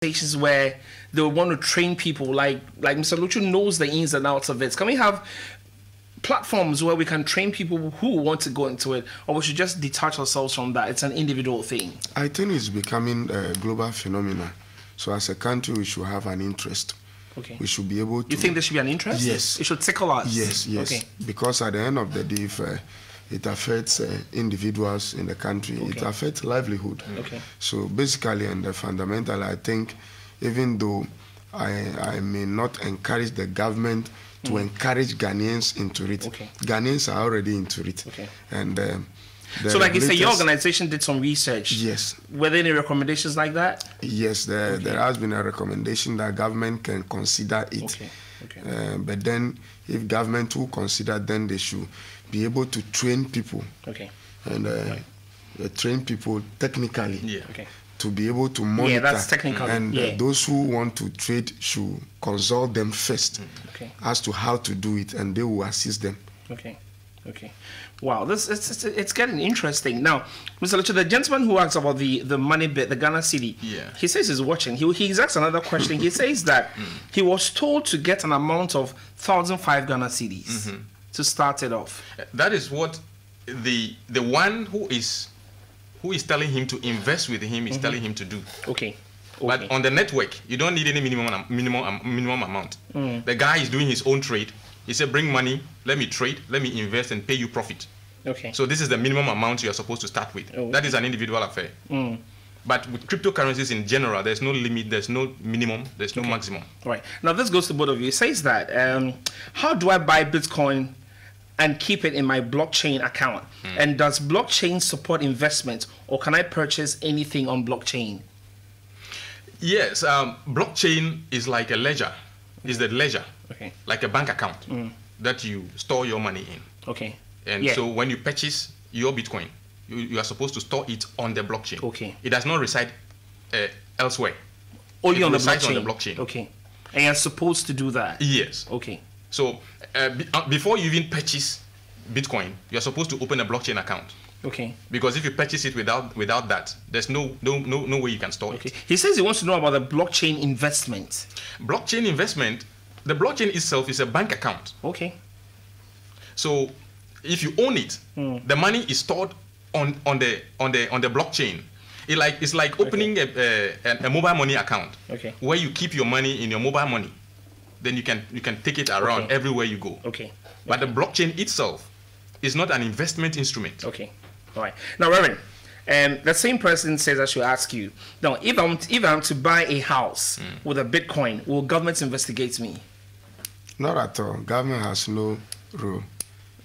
organizations where they want to train people, like Mr. Luchu knows the ins and outs of it. Can we have platforms where we can train people who want to go into it, or we should just detach ourselves from that? It's an individual thing. I think it's becoming a global phenomenon. So as a country, we should have an interest. Okay. We should be able to... You think there should be an interest? Yes. It should tickle us? Yes, yes. Okay. Because at the end of the day, if it affects individuals in the country, it affects livelihood. Okay. So basically and fundamentally, I think even though I may not encourage the government to encourage Ghanaians into it, Ghanaians are already into it. Okay. And so like you say, your organization did some research. Yes. Were there any recommendations like that? Yes, there has been a recommendation that government can consider it. Okay. Okay. But then if government will consider, then they should be able to train people. Okay. And train people technically. Yeah. Okay. To be able to monitor. Yeah, that's technical. And those who want to trade should consult them first as to how to do it, and they will assist them. Okay. Okay. Wow, it's getting interesting. Now, Mr. Luchu, the gentleman who asked about the money bit, the Ghana cedi, he says he's watching. He's asked another question. He says that he was told to get an amount of 1,005 Ghana cedis to start it off. That is what the one who is telling him to invest with him is telling him to do. Okay. But on the network, you don't need any minimum amount. The guy is doing his own trade. He said, bring money, let me trade, let me invest and pay you profit. Okay. So this is the minimum amount you are supposed to start with. That is an individual affair. But with cryptocurrencies in general, there's no limit, there's no minimum, there's no maximum. Right. Now this goes to both of you. It says that, how do I buy Bitcoin and keep it in my blockchain account? And does blockchain support investment, or can I purchase anything on blockchain? Yes, blockchain is like a ledger. It's the ledger, like a bank account that you store your money in. Okay. And so when you purchase your Bitcoin, you are supposed to store it on the blockchain. Okay. It does not reside elsewhere. Only on the blockchain. Okay. And you're supposed to do that? Yes. Okay. So before you even purchase Bitcoin, you're supposed to open a blockchain account. Okay. Because if you purchase it without that, there's no way you can store it. He says he wants to know about the blockchain investment. Blockchain investment, the blockchain itself is a bank account. Okay. So if you own it, the money is stored on the blockchain. It's like opening a mobile money account. Okay. Where you keep your money in your mobile money. Then you can take it around everywhere you go. Okay. But the blockchain itself is not an investment instrument. Okay. All right. Now, Reverend, the same person says I should ask you. Now, if I'm to buy a house with a Bitcoin, will government investigate me? Not at all. Government has no role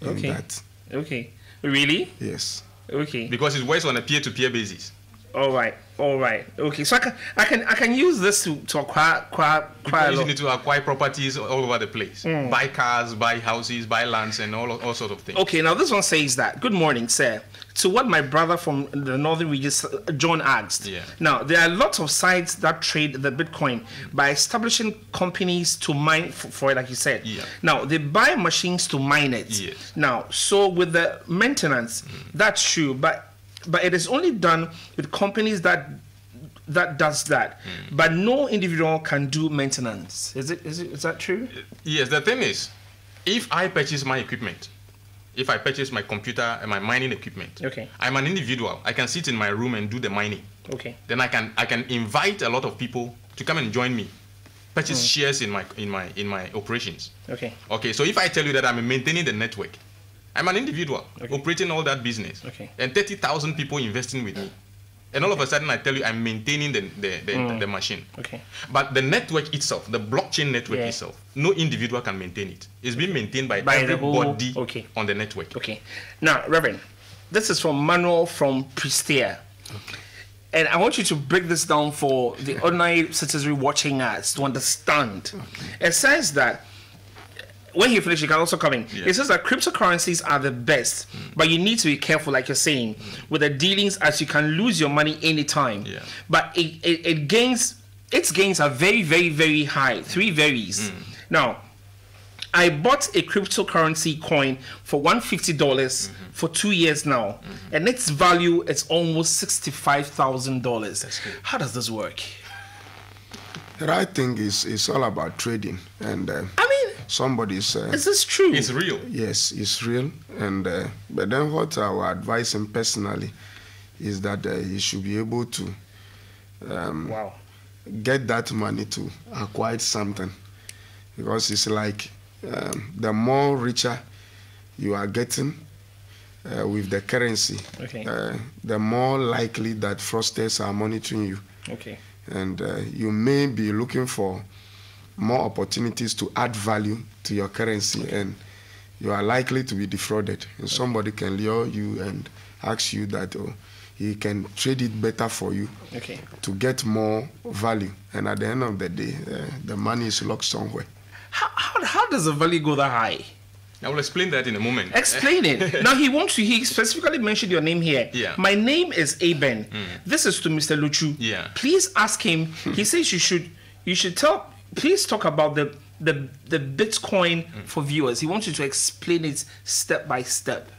in that. Okay. Really? Yes. Okay. Because it works on a peer-to-peer basis. All right. All right. Okay. So I can use this to acquire you need to acquire properties all over the place. Buy cars, buy houses, buy lands, and all sorts of things. Okay. Now this one says that. Good morning, sir. To what my brother from the northern regions, John, asked. Yeah. Now there are lots of sites that trade the Bitcoin by establishing companies to mine for it, like you said. Yeah. Now they buy machines to mine it. Yes. Now, so with the maintenance, that's true, but it is only done with companies that does that, but no individual can do maintenance. Is that true? Yes. The thing is, if I purchase my equipment, if I purchase my computer and my mining equipment, I'm an individual. I can sit in my room and do the mining. Okay. Then I can invite a lot of people to come and join me, purchase shares in my operations. Okay. Okay. So if I tell you that I'm maintaining the network, I'm an individual operating all that business, and 30,000 people investing with me, and all of a sudden I tell you I'm maintaining the machine. Okay. But the network itself, the blockchain network itself, no individual can maintain it. It's being maintained by everybody on the network. Okay. Now, Reverend, this is from Manuel from Prestea. Okay. And I want you to break this down for the ordinary citizenry watching us to understand. Okay. It says that when he finishes, you can also come in. Yeah. It says that cryptocurrencies are the best, but you need to be careful, like you're saying, with the dealings, as you can lose your money anytime. Yeah. But its gains are very, very, very high. 3 varies. Now, I bought a cryptocurrency coin for $150 for 2 years now, and its value is almost $65,000. How does this work? The right thing is all about trading, and somebody's. Is this true? It's real. Yes, it's real, and but then what I would advise him personally is that he should be able to get that money to acquire something, because it's like the more richer you are getting with the currency, the more likely that fraudsters are monitoring you. Okay. And you may be looking for more opportunities to add value to your currency, and you are likely to be defrauded. And somebody can lure you and ask you that he can trade it better for you to get more value. And at the end of the day, the money is locked somewhere. How does the value go that high? I will explain that in a moment. Explain it. Now he specifically mentioned your name here. Yeah. My name is Aben. This is to Mr. Luchu. Yeah. Please ask him. He says you should please talk about the Bitcoin for viewers. He wants you to explain it step by step.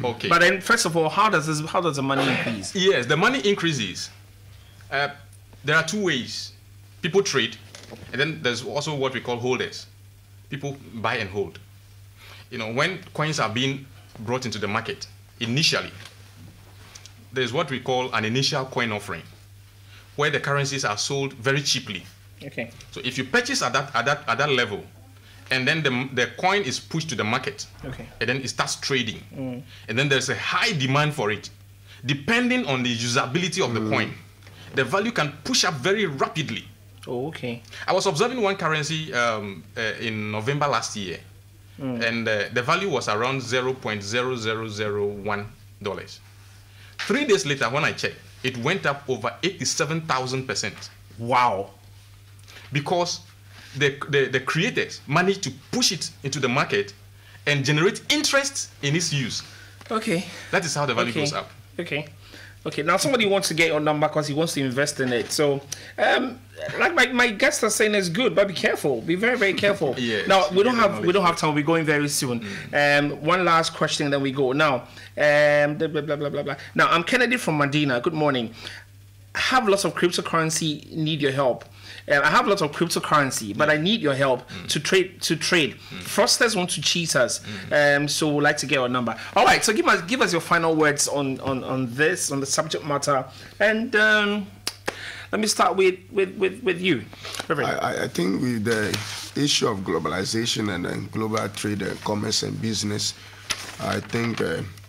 Okay. But then first of all, how does the money increase? Yes, the money increases. There are two ways. People trade, and then there's also what we call holders. People buy and hold. You know, when coins are being brought into the market, initially, there's what we call an initial coin offering, where the currencies are sold very cheaply. Okay. So if you purchase at that level, and then the coin is pushed to the market, and then it starts trading, and then there's a high demand for it, depending on the usability of the coin, the value can push up very rapidly. Oh, okay. I was observing one currency in November last year, and the value was around $0.0001. 3 days later, when I checked, it went up over 87,000%. Wow. Because the creators managed to push it into the market and generate interest in its use. Okay. That is how the value goes up. Okay. Okay, now somebody wants to get your number because he wants to invest in it. So, like my guests are saying, it's good, but be careful. Be very, very careful. Yes, now we don't have time. We're going very soon. One last question, then we go. Now, blah, blah, blah, blah, blah. Now, I'm Kennedy from Medina. Good morning. I have lots of cryptocurrency. Need your help. I have lots of cryptocurrency, but I need your help to trade. Fraudsters want to cheat us, so we'd like to get your number. All right, so give us your final words on this, on the subject matter, and let me start with you. I think with the issue of globalization and global trade, commerce and business, I think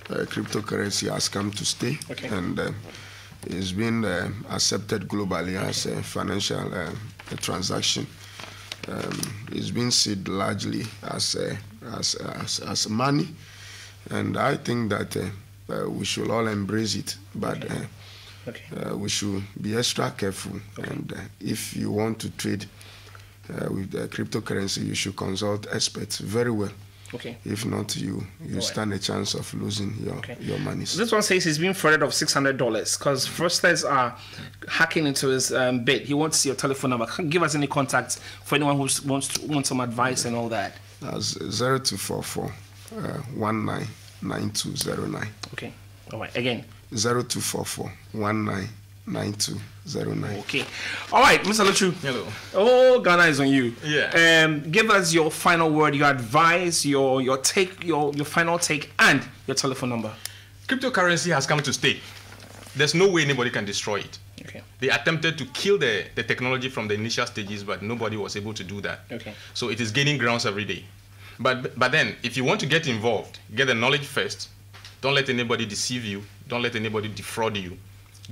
cryptocurrency has come to stay, and it's been accepted globally as a financial transaction. It's been seen largely as money, and I think that we should all embrace it. But we should be extra careful. And if you want to trade with the cryptocurrency, you should consult experts very well. If not, you stand a chance of losing your money. This one says he's been frauded of $600 because fraudsters are hacking into his bit. He wants your telephone number. Give us any contacts for anyone who wants some advice and all that. That's 0244 199209. Okay. All right. Again. 0244 199209. Okay. All right, Mr. Luchu. Hello. Oh, Ghana is on you. Yeah. Give us your final word, your advice, your take, your final take, and your telephone number. Cryptocurrency has come to stay. There's no way anybody can destroy it. They attempted to kill the technology from the initial stages, but nobody was able to do that. So it is gaining grounds every day. But then, if you want to get involved, get the knowledge first. Don't let anybody deceive you. Don't let anybody defraud you.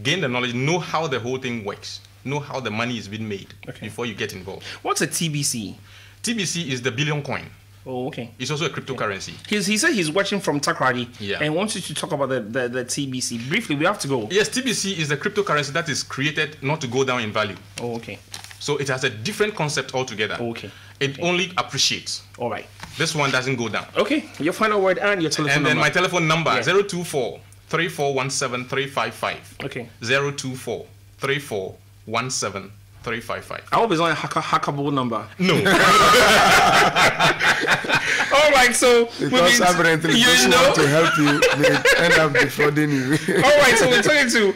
Gain the knowledge, know how the whole thing works, know how the money is being made before you get involved. What's a TBC? TBC is the billion coin. Oh, okay. It's also a cryptocurrency. He said he's watching from Takrady and wants you to talk about the TBC. Briefly, we have to go. Yes, TBC is the cryptocurrency that is created not to go down in value. Oh, okay. So it has a different concept altogether. Okay. It only appreciates. All right. This one doesn't go down. Okay. Your final word and your telephone number. And then my telephone number, 024 3417 355. Okay. 024 3417 355. I hope it's not a hackable number. No. All right, so because apparently people want to help you, they end up defrauding you. All right, so we're talking to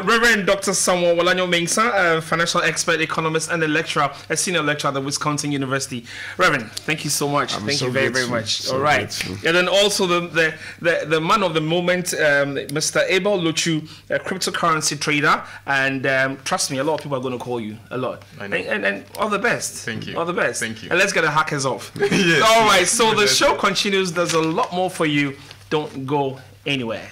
Reverend Dr. Samuel Walanyo Mensah, financial expert, economist, and a lecturer, a senior lecturer at the Wisconsin University. Reverend, thank you so much. Thank you very much. So all right, grateful. And then also the man of the moment, Mr. Abel Luchu, a cryptocurrency trader, and trust me, a lot of people are going to call you a lot. I know. And all the best. Thank you. All the best. Thank you. And let's get the hackers off. Yes. All right, so the show continues. There's a lot more for you. Don't go anywhere.